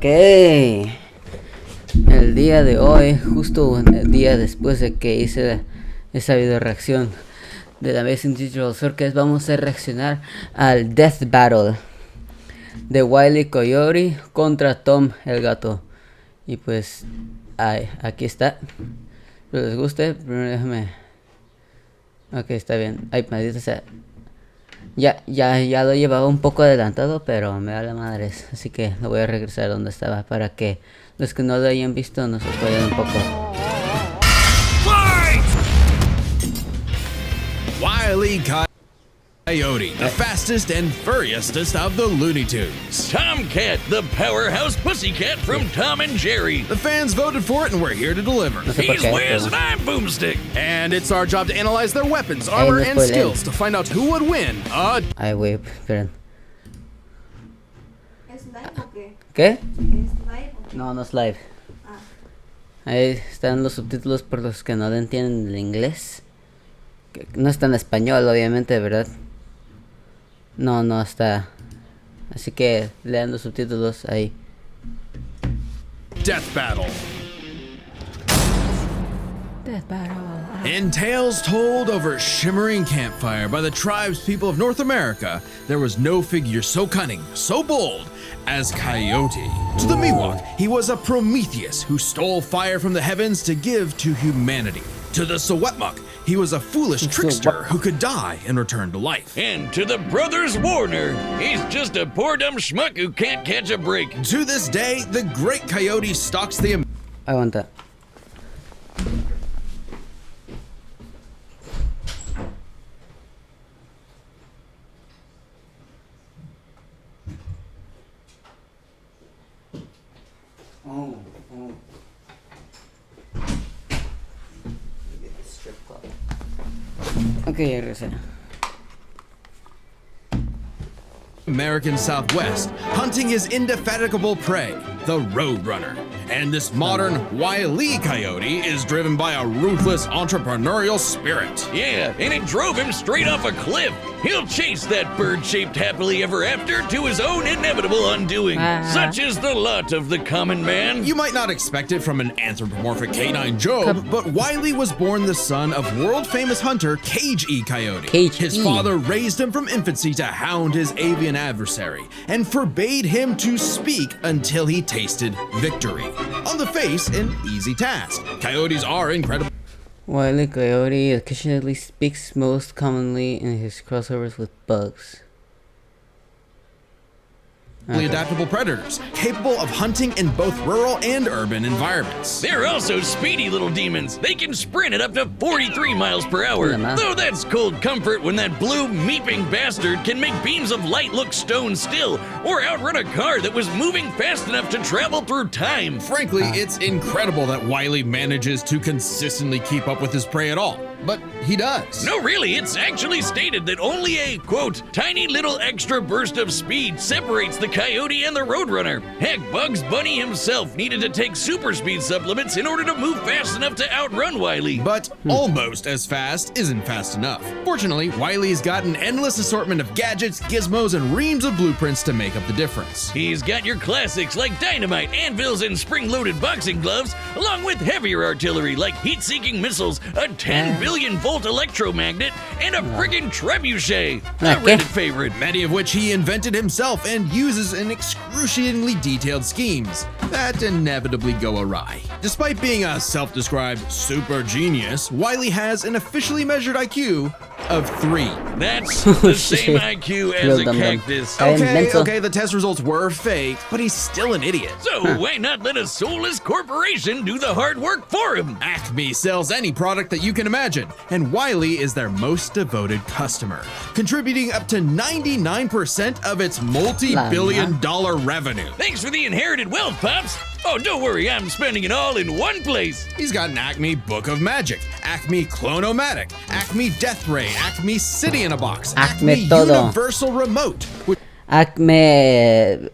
Ok, el día de hoy, justo el día después de que hice esa video reacción de la Amazing Digital Circus, vamos a reaccionar al Death Battle de Wile y Coyote contra Tom el gato. Y pues aquí está. Espero les guste. Primero déjame. Ok, está bien. Ay, maldita sea. Ya lo llevaba un poco adelantado, pero me da la madre. Así que lo voy a regresar donde estaba para que los que no lo hayan visto nos apoyen un poco. Wile Coyote, the fastest and furriestest of the Looney Tunes. Tomcat, the powerhouse pussycat from Tom and Jerry. The fans voted for it and we're here to deliver. He's Wiz and I'm Boomstick. And it's our job to analyze their weapons, armor, and skills to find out who would win. Ay, güey, esperen. ¿Es live o qué? ¿Qué? ¿Es live o qué? No, no es live. Ahí están los subtítulos por los que no le entienden el inglés. Que no está en español, obviamente, ¿verdad? No está. Así que lean los subtítulos ahí. Death Battle. Death Battle. In tales told over shimmering campfire by the tribes people of North America, there was no figure so cunning, so bold as Coyote. To the Miwok, he was a Prometheus who stole fire from the heavens to give to humanity. To the Sewetmuk, he was a foolish trickster who could die and return to life. And to the brothers Warner, he's just a poor dumb schmuck who can't catch a break. To this day, the great Coyote stalks the... Aguanta. Ok, regresé. American Southwest, hunting his indefatigable prey, the Roadrunner. And this modern Wile Coyote is driven by a ruthless entrepreneurial spirit. Yeah, and it drove him straight off a cliff. He'll chase that bird-shaped happily ever after to his own inevitable undoing. Such is the lot of the common man. You might not expect it from an anthropomorphic canine Job, but Wile was born the son of world-famous hunter Cage E. Coyote. His father raised him from infancy to hound his avian adversary and forbade him to speak until he tasted victory. On the face, an easy task. Coyotes are incredible. Wile Coyote occasionally speaks, most commonly in his crossovers with bugs. Adaptable predators, capable of hunting in both rural and urban environments. They're also speedy little demons. They can sprint at up to 43 miles per hour. Though that's cold comfort when that blue meeping bastard can make beams of light look stone still, or outrun a car that was moving fast enough to travel through time. Frankly, it's incredible that Wile manages to consistently keep up with his prey at all. But he does. No, really, it's actually stated that only a, quote, tiny little extra burst of speed separates the Coyote and the Roadrunner. Heck, Bugs Bunny himself needed to take super speed supplements in order to move fast enough to outrun Wile. But almost as fast isn't fast enough. Fortunately, Wile's got an endless assortment of gadgets, gizmos, and reams of blueprints to make up the difference. He's got your classics like dynamite, anvils, and spring-loaded boxing gloves, along with heavier artillery like heat-seeking missiles, a 10 billion volt electromagnet, and a friggin' trebuchet, a Reddit favorite. Many of which he invented himself and uses in excruciatingly detailed schemes that inevitably go awry. Despite being a self-described super genius, Wile has an officially measured IQ of 3. That's the same IQ as a cactus. Okay, the test results were fake, but he's still an idiot. So why not let a soulless corporation do the hard work for him? Acme sells any product that you can imagine, and Wile is their most devoted customer, contributing up to 99% of its multi-billion-dollar revenue. Thanks for the inherited wealth, Pops. Oh, don't worry, I'm spending it all in one place. He's got an Acme Book of Magic, Acme Clone-O-Matic, Acme Death Ray, Acme City in a Box, Acme Universal Remote. Acme...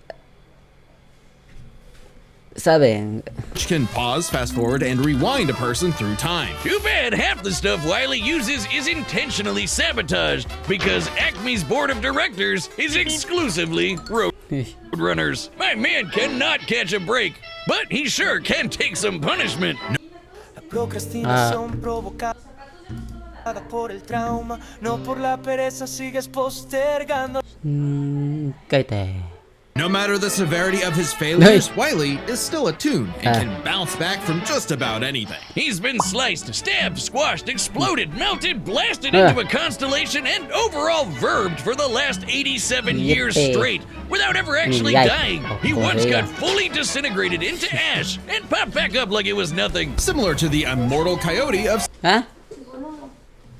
¿Saben? Which can pause, fast forward, and rewind a person through time. Too bad half the stuff Wile uses is intentionally sabotaged, because Acme's board of directors is exclusively Runners. My man cannot catch a break, but he sure can take some punishment. La procrastinación provocada por el trauma, no por la pereza sigues postergando. Cállate. No matter the severity of his failures, Wile is still a toon and can bounce back from just about anything. He's been sliced, stabbed, squashed, exploded, melted, blasted into a constellation, and overall verbed for the last 87 years straight without ever actually dying. He once got fully disintegrated into ash and popped back up like it was nothing. Similar to the immortal Coyote of ¿Ah?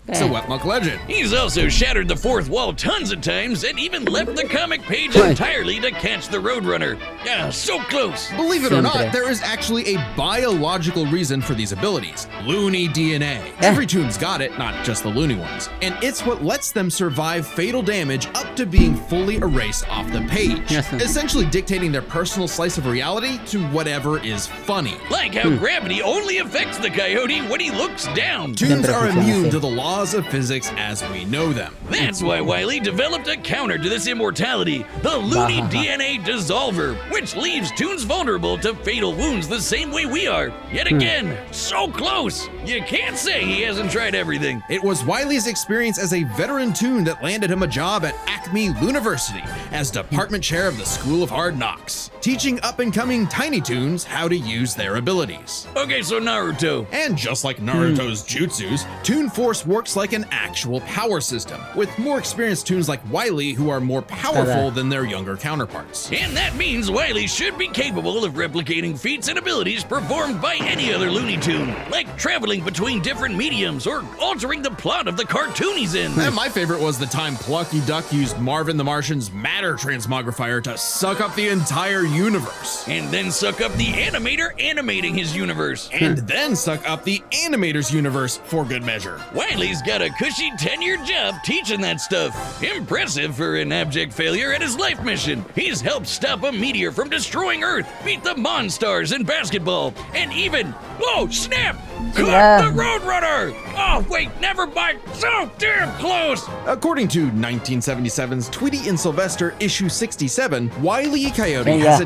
Sewetmuk legend. He's also shattered the fourth wall tons of times and even left the comic page entirely to catch the Roadrunner. Ah, so close. Believe it or not, there is actually a biological reason for these abilities. Loony DNA. Every toon's got it, not just the loony ones. And it's what lets them survive fatal damage up to being fully erased off the page. Essentially dictating their personal slice of reality to whatever is funny. Like how gravity only affects the Coyote when he looks down. Toons are immune to the laws of physics as we know them. That's why Wile developed a counter to this immortality, the Loony DNA Dissolver, which leaves toons vulnerable to fatal wounds the same way we are. Yet again, so close. You can't say he hasn't tried everything. It was Wile's experience as a veteran toon that landed him a job at Acme University as department chair of the School of Hard Knocks, teaching up-and-coming tiny toons how to use their abilities. Okay, so Naruto. And just like Naruto's jutsus, Toon Force works like an actual power system, with more experienced toons like Wile who are more powerful than their younger counterparts. And that means Wile should be capable of replicating feats and abilities performed by any other Looney Tune, like traveling between different mediums or altering the plot of the cartoon he's in. And my favorite was the time Plucky Duck used Marvin the Martian's matter transmogrifier to suck up the entire universe. And then suck up the animator animating his universe. And then suck up the animator's universe for good measure. Wile's got a cushy 10-year job teaching that stuff. Impressive for an abject failure at his life mission. He's helped stop a meteor from destroying Earth, beat the Monstars in basketball, and even, oh snap, caught the Roadrunner! Oh wait, never mind, so damn close! According to 1977's Tweety and Sylvester issue 67, Wile Coyote has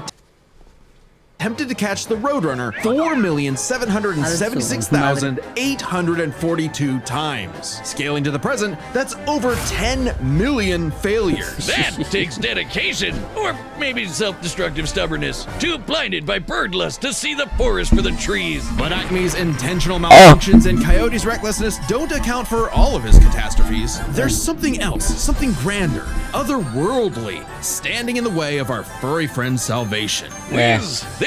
attempted to catch the Roadrunner 4,776,842 times. Scaling to the present, that's over 10 million failures. That takes dedication, or maybe self-destructive stubbornness. Too blinded by bird lust to see the forest for the trees. But Acme's intentional malfunctions and Coyote's recklessness don't account for all of his catastrophes. There's something else, something grander, otherworldly, standing in the way of our furry friend's salvation.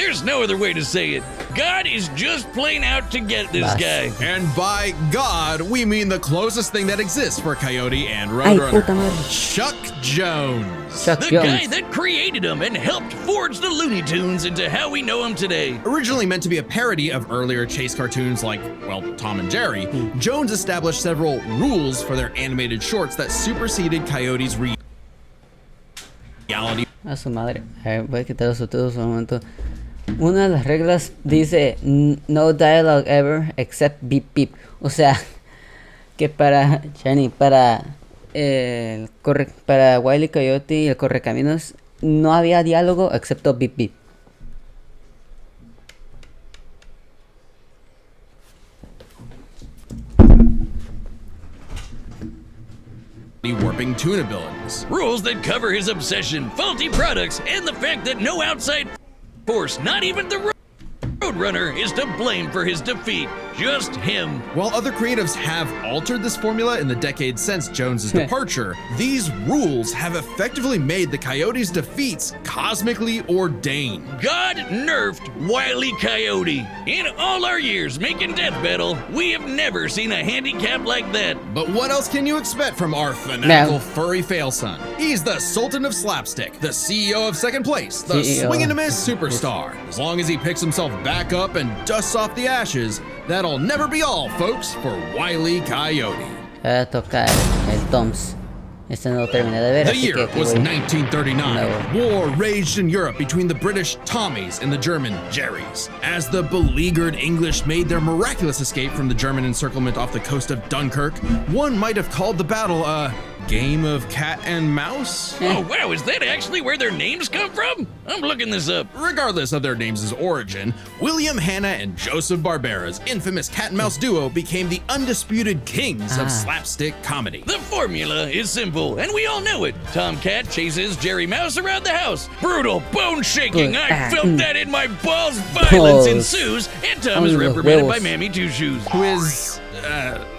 There's no other way to say it. God is just plain out to get this guy. And by God, we mean the closest thing that exists for Coyote and Roadrunner. Chuck Jones. The guy that created him and helped forge the Looney Tunes into how we know him today. Originally meant to be a parody of earlier chase cartoons like, well, Tom and Jerry, Jones established several rules for their animated shorts that superseded Coyote's reality. A su madre. A ver, voy a quitar los subtítulos un momento. Una de las reglas dice no dialogue ever except beep beep. O sea, que para Shani, para Wile Coyote y el Correcaminos no había diálogo excepto beep beep. Warping toon abilities. Rules that cover his obsession, faulty products, and the fact that no outside force, not even the Roadrunner, is to blame for his defeat. Just him. While other creatives have altered this formula in the decades since Jones's departure, these rules have effectively made the Coyote's defeats cosmically ordained. God nerfed Wile Coyote. In all our years making Death Battle, we have never seen a handicap like that. But what else can you expect from our fanatical furry fail son? He's the Sultan of Slapstick, the CEO of Second Place, the swing and a miss superstar. As long as he picks himself back up and dusts off the ashes, that'll never be all, folks, for Wile Coyote. Voy a tocar el Toms. Este no lo terminé de ver, The así que year aquí was voy. 1939. War raged in Europe between the British Tommies and the German Jerrys. As the beleaguered English made their miraculous escape from the German encirclement off the coast of Dunkirk, one might have called the battle a game of cat and mouse? Oh, wow, is that actually where their names come from? I'm looking this up. Regardless of their names' origin, William Hanna and Joseph Barbera's infamous cat and mouse duo became the undisputed kings of slapstick comedy. The formula is simple, and we all know it. Tom Cat chases Jerry Mouse around the house. Brutal, bone-shaking, I felt that in my balls. Violence ensues, and Tom is reprimanded by Mammy Two Shoes. Who is,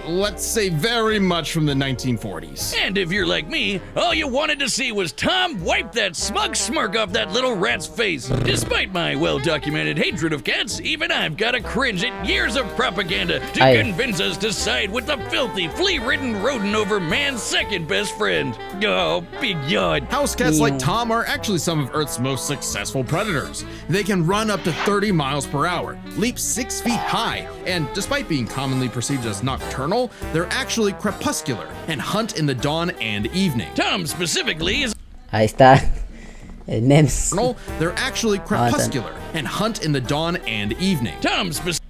let's say, very much from the 1940s. And if you're like me, all you wanted to see was Tom wipe that smug smirk off that little rat's face. Despite my well-documented hatred of cats, even I've got to cringe at years of propaganda to convince us to side with the filthy, flea-ridden rodent over man's second best friend. Oh, big yawn. House cats like Tom are actually some of Earth's most successful predators. They can run up to 30 miles per hour, leap 6 feet high, and despite being commonly perceived as nocturnal, they're actually crepuscular and hunt in the dawn and evening. Tom specifically is... Ahí está. El memes. They're actually crepuscular and hunt in the dawn and evening. Tom specifically...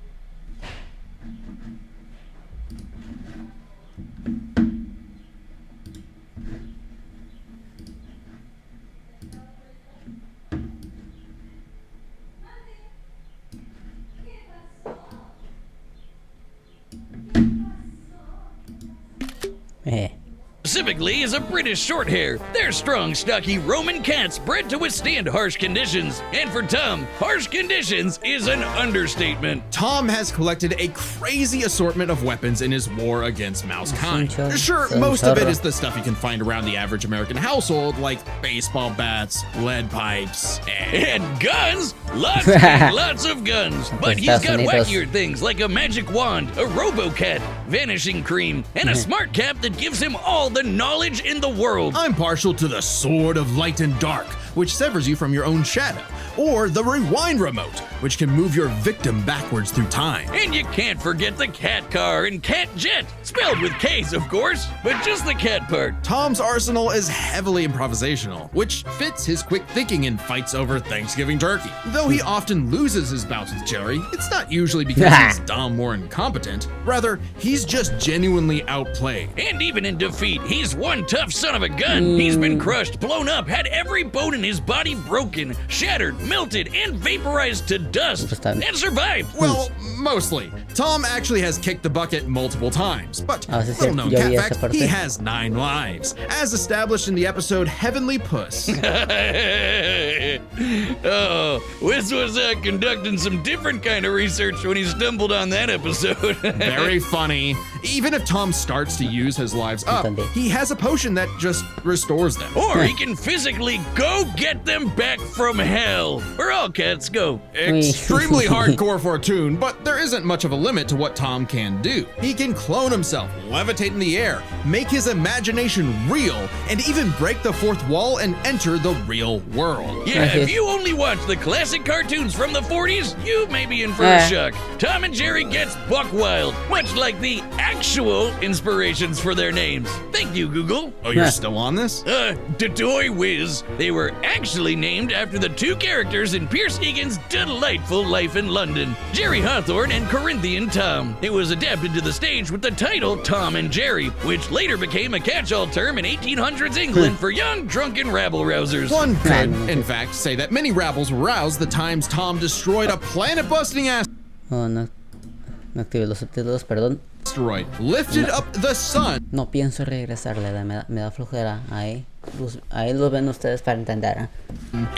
Specifically is a British shorthair. They're strong, stocky Roman cats bred to withstand harsh conditions. And for Tom, harsh conditions is an understatement. Tom has collected a crazy assortment of weapons in his war against mousekind. Sure, most of it is the stuff you can find around the average American household, like baseball bats, lead pipes, and guns. Lots and lots of guns. But he's got wackier things like a magic wand, a robo-cat, vanishing cream, and a smart cap that gives him all the knowledge in the world. I'm partial to the Sword of Light and Dark, which severs you from your own shadow, or the Rewind Remote, which can move your victim backwards through time. And you can't forget the cat car and cat jet, spelled with K's, of course, but just the cat part. Tom's arsenal is heavily improvisational, which fits his quick thinking in fights over Thanksgiving turkey. Though he often loses his bouts with Jerry, it's not usually because he's dumb or incompetent. Rather, he's just genuinely outplayed. And even in defeat, he's one tough son of a gun. He's been crushed, blown up, had every bone in his body broken, shattered, melted, and vaporized to dust, and survived. Well, mostly. Tom actually has kicked the bucket multiple times, but little known cat fact, he has 9 lives, as established in the episode Heavenly Puss. Oh, Wiz was conducting some different kind of research when he stumbled on that episode. Very funny. Even if Tom starts to use his lives up, he has a potion that just restores them. Or he can physically go get them back from hell, where all cats go. Extremely hardcore for a toon, but there isn't much of a limit to what Tom can do. He can clone himself, levitate in the air, make his imagination real, and even break the fourth wall and enter the real world. Yeah, if you only watch the classic cartoons from the 40s, you may be in for a shock. Tom and Jerry gets buck wild, much like the actual inspirations for their names. Thank you, Google. Oh, you're still on this? Dodoy Whiz. They were actually named after the 2 characters in Pierce Egan's delightful life in London, Jerry Hawthorne and Corinthian Tom. It was adapted to the stage with the title Tom and Jerry, which later became a catch-all term in 1800s England for young, drunken rabble-rousers. One could, in fact, say that many rabbles were roused the times Tom destroyed a planet-busting Oh, no activé los subtítulos, perdón. Asteroid, lifted up the sun. No pienso regresarle, me da flojera. Ahí lo ven ustedes para entender.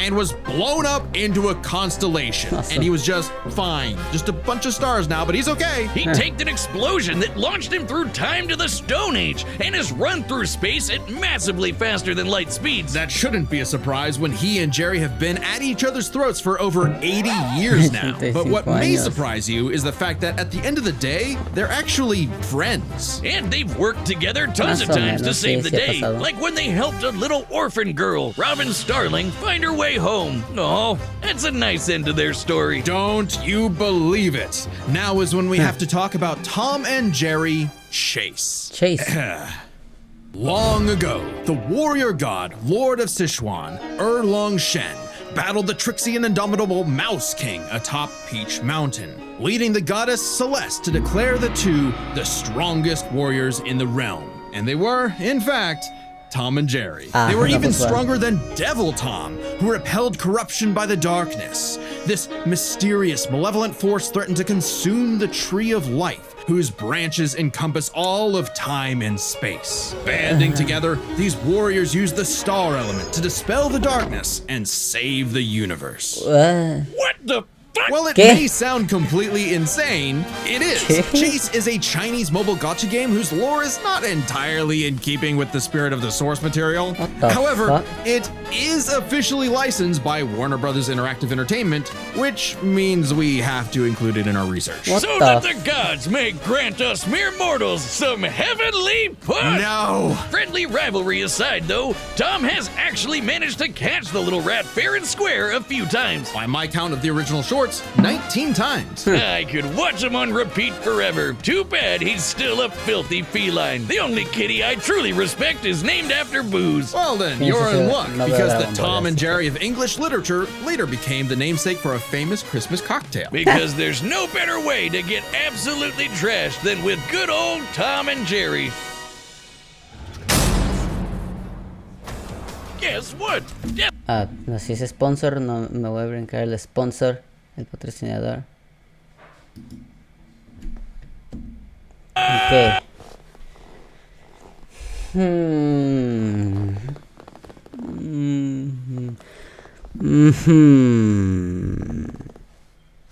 And was blown up into a constellation. Awesome. And he was just fine. Just a bunch of stars now, but he's okay. He taked an explosion that launched him through time to the Stone Age and has run through space at massively faster than light speeds. That shouldn't be a surprise when he and Jerry have been at each other's throats for over 80 years now. But what may surprise you is the fact that at the end of the day, they're actually friends. And they've worked together tons of times to save the day, like when they helped a little orphan girl, Robin Starling, find her way home. Oh, that's a nice end to their story. Don't you believe it? Now is when we have to talk about Tom and Jerry Chase. Chase. Long ago, the warrior god, Lord of Sichuan, Long Shen, battled the tricksy and indomitable Mouse King atop Peach Mountain, leading the goddess Celeste to declare the two the strongest warriors in the realm. And they were, in fact, Tom and Jerry. They were even stronger than Devil Tom, who repelled corruption by the darkness. This mysterious, malevolent force threatened to consume the Tree of Life, whose branches encompass all of time and space. Banding together, these warriors used the star element to dispel the darkness and save the universe. What the fuck? Well, it may sound completely insane. It is. Chase is a Chinese mobile gacha game whose lore is not entirely in keeping with the spirit of the source material. However, it is officially licensed by Warner Brothers Interactive Entertainment, which means we have to include it in our research. So that the gods may grant us mere mortals some heavenly push! No! Friendly rivalry aside, though, Tom has actually managed to catch the little rat fair and square a few times. By my count of the original shorts, 19 times. I could watch him on repeat forever. Too bad he's still a filthy feline. The only kitty I truly respect is named after booze. Well then, you're in luck, because the Tom and Jerry of English literature later became the namesake for a famous Christmas cocktail. Because there's no better way to get absolutely trashed than with good old Tom and Jerry. Guess what? No, si es sponsor, no me voy a brincar el sponsor, el patrocinador. Ok.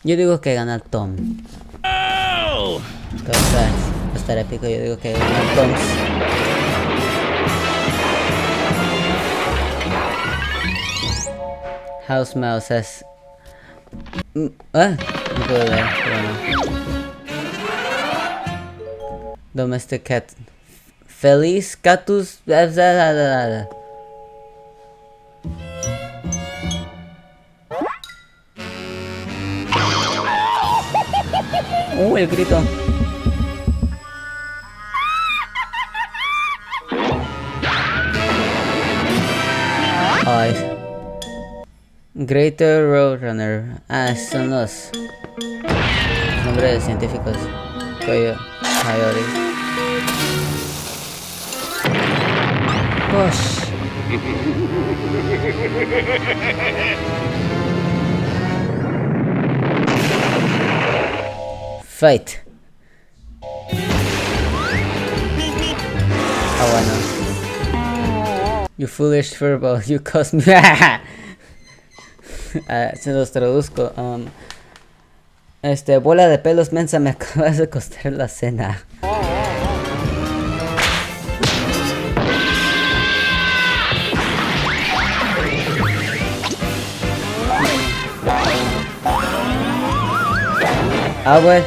Yo digo que gana Tom. Oh! Va a estar épico, yo digo que gana Tom. House Mouse es... no puedo ver, pero no. Domestic Cat. Feliz Catus... el grito. Ay. Greater Roadrunner. Son los nombres de científicos. Coyote. Push. Fight. Bueno. You foolish furball, you cost me. Se los traduzco. Bola de pelos mensa, me acabas de costar la cena. Bueno.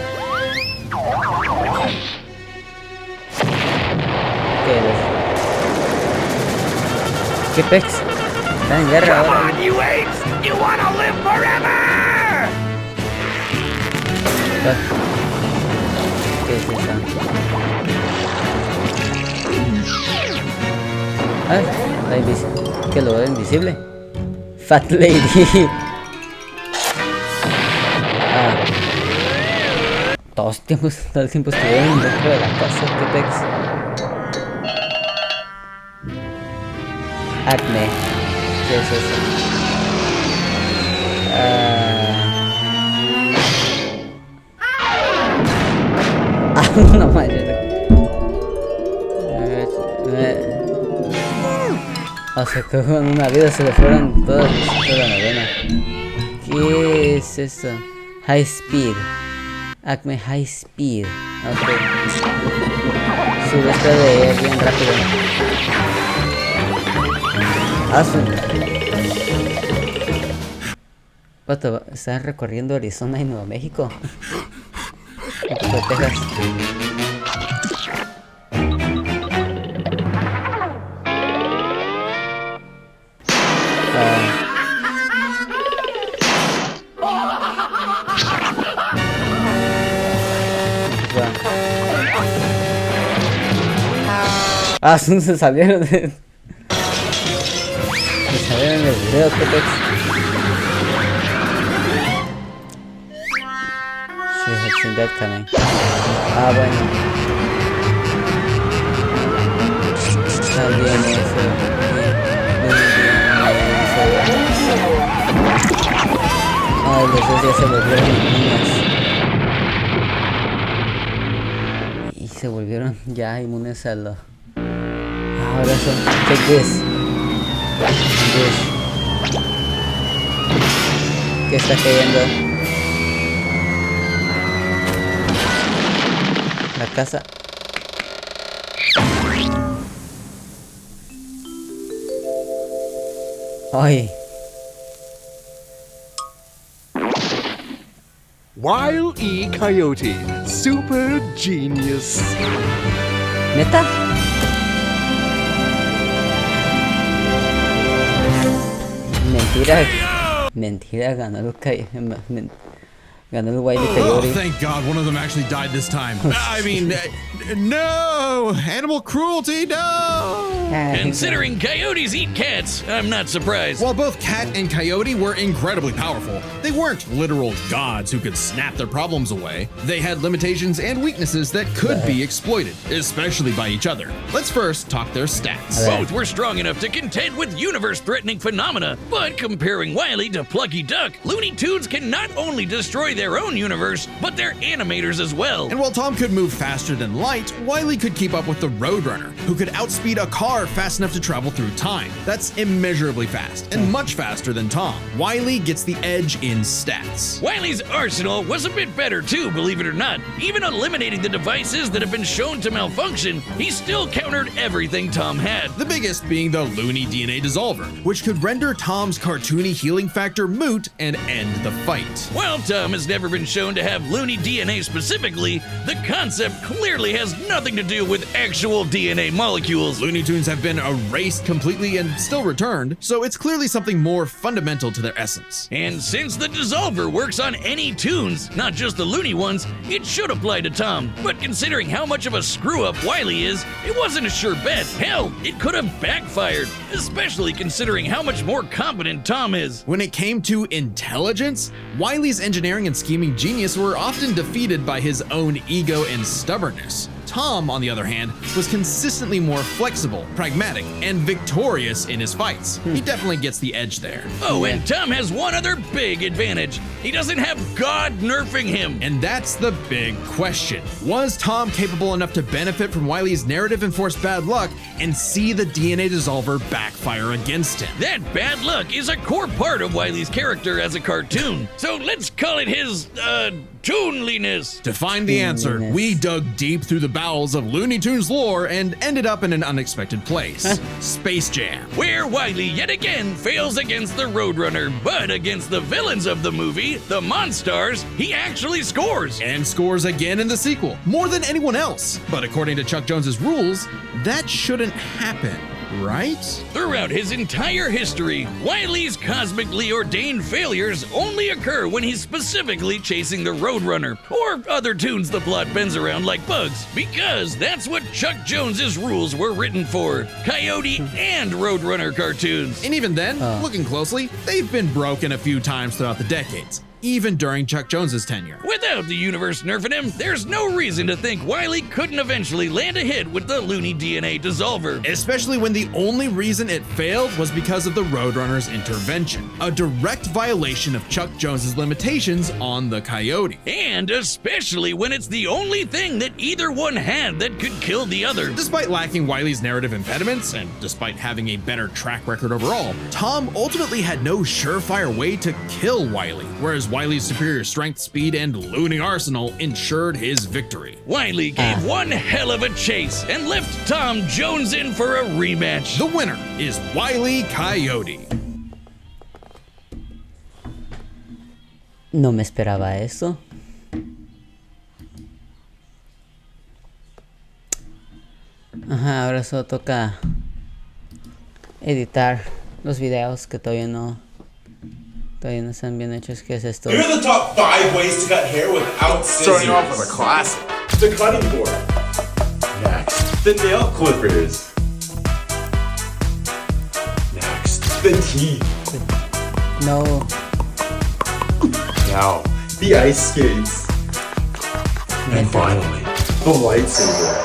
¿Qué pex? Están en guerra ahora. Come on, you apes! You wanna live forever! ¿Qué es eso? La invisible. ¿Qué lo veo invisible? Fat Lady. Todo el tiempo estuvieron dentro de la casa. ¿Qué pex? Acme. ¿Qué es eso? No manches. O sea, que con una vida se le fueron toda la novena. ¿Qué es eso? High Speed. Acme High Speed. Ok. Sube esto de bien rápido. ¿Estás recorriendo Arizona y Nuevo México? Texas. Ah, se salieron de... Se salieron del video, Cotex. She had seen that coming. Ah, bueno. Alguien eso. Ay, los dos ya se volvieron inmunes. Y se volvieron ya inmunes a lo... Ahora son... Check this. ¿Qué está cayendo? La casa. Ay. Wile E. Coyote, super genius. ¿Neta? Mentira. Mentira, ganó el ganó el Wile Coyote. Oh, thank God one of them actually died this time. I mean, no! Animal cruelty, no! Considering coyotes eat cats, I'm not surprised. While both Cat and Coyote were incredibly powerful, they weren't literal gods who could snap their problems away. They had limitations and weaknesses that could be exploited, especially by each other. Let's first talk their stats. Both were strong enough to contend with universe-threatening phenomena, but comparing Wile to Plucky Duck, Looney Tunes can not only destroy their own universe, but their animators as well. And while Tom could move faster than light, Wile could keep up with the Roadrunner, who could outspeed a car fast enough to travel through time. That's immeasurably fast, and much faster than Tom. Wile gets the edge in stats. Wile's arsenal was a bit better too, believe it or not. Even eliminating the devices that have been shown to malfunction, he still countered everything Tom had. The biggest being the Looney DNA Dissolver, which could render Tom's cartoony healing factor moot and end the fight. While Tom has never been shown to have Looney DNA specifically, the concept clearly has nothing to do with actual DNA molecules. Looney Tunes have been erased completely and still returned, so it's clearly something more fundamental to their essence. And since the Dissolver works on any tunes, not just the Looney ones, it should apply to Tom. But considering how much of a screw-up Wile is, it wasn't a sure bet. Hell, it could have backfired, especially considering how much more competent Tom is. When it came to intelligence, Wile's engineering and scheming genius were often defeated by his own ego and stubbornness. Tom, on the other hand, was consistently more flexible, pragmatic, and victorious in his fights. He definitely gets the edge there. Oh, and Tom has one other big advantage. He doesn't have God nerfing him. And that's the big question. Was Tom capable enough to benefit from Wile's narrative-enforced bad luck and see the DNA Dissolver backfire against him? That bad luck is a core part of Wile's character as a cartoon. So let's call it his, toonliness. To find the answer, we dug deep through the bowels of Looney Tunes lore and ended up in an unexpected place. Space Jam. Where Wile yet again fails against the Roadrunner, but against the villains of the movie, the Monstars, he actually scores. And scores again in the sequel, more than anyone else. But according to Chuck Jones's rules, that shouldn't happen. Right? Throughout his entire history, Wile's cosmically ordained failures only occur when he's specifically chasing the Roadrunner, or other tunes the plot bends around like bugs, because that's what Chuck Jones's rules were written for, Coyote and Roadrunner cartoons. And even then, looking closely, they've been broken a few times throughout the decades, even during Chuck Jones's tenure. Without the universe nerfing him, there's no reason to think Wile couldn't eventually land a hit with the Looney DNA Dissolver. Especially when the only reason it failed was because of the Roadrunner's intervention, a direct violation of Chuck Jones's limitations on the Coyote. And especially when it's the only thing that either one had that could kill the other. Despite lacking Wile's narrative impediments, and despite having a better track record overall, Tom ultimately had no surefire way to kill Wile, whereas Wile's superior strength, speed, and looting arsenal ensured his victory. Wile gave one hell of a chase and left Tom Jones in for a rematch. The winner is Wile Coyote. No me esperaba eso. Ajá, ahora solo toca editar los videos que todavía no están bien hechos. ¿Qué es esto? Here are the top 5 ways to cut hair without scissors. Starting off with a classic. The cutting board. Next. The nail clippers. The teeth. No. Now, the ice skates. And finally, the lightsaber.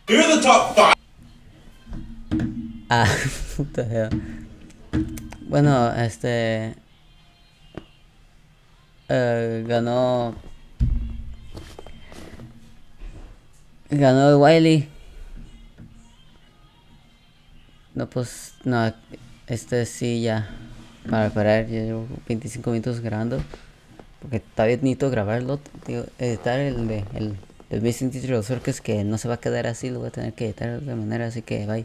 Here are the top 5. Ah, what the hell. Bueno, ganó el Wile. No, pues, no, sí ya, para parar, ya llevo 25 minutos grabando, porque todavía necesito grabarlo, digo, editar el Missing Teacher Circus, que no se va a quedar así, lo voy a tener que editar de otra manera, así que bye.